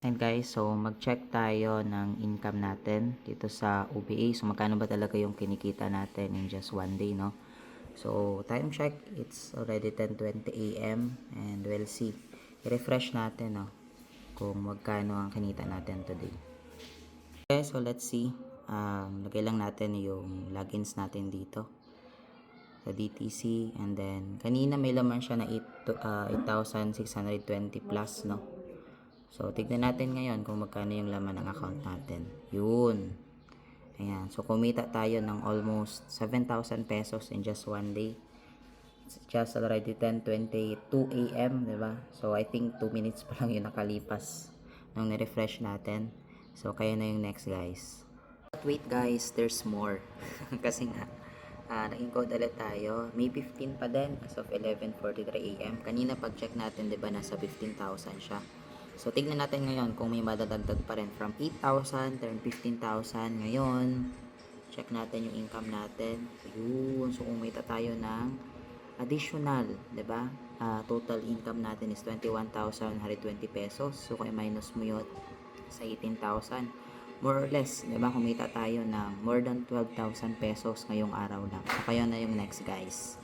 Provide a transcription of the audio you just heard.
And guys, so mag-check tayo ng income natin dito sa OBA. So magkano ba talaga yung kinikita natin in just one day, no? So time check, it's already 10:20 AM and we'll see. I-refresh natin, no? Kung magkano ang kinita natin today. Okay, so let's see. Lagay lang natin yung logins natin dito sa DTC, and then kanina may laman siya na 8,620 plus, no? So tignan natin ngayon kung magkano yung laman ng account natin. Yun, ayan, so kumita tayo ng almost 7,000 pesos in just one day. It's just already 10:22 AM, diba? So I think 2 minutes pa lang yung nakalipas nung ni-refresh natin. So kaya na yung next, guys. But wait guys, there's more. Kasi nga nag-encode ulit tayo. May 15 pa din as of 11:43 AM. Kanina pag check natin, 'di ba, nasa 15,000 siya. So tignan natin ngayon kung may madadagdag pa rin from 8,000 turn 15,000 ngayon. Check natin yung income natin. Ayun, so kumita tayo ng additional, 'di ba? Total income natin is 21,120 pesos. So kung minus mo 'yun sa 18,000, more or less, 'di ba, kumita tayo ng more than 12,000 pesos ngayong araw lang. So kaya na yung next, guys.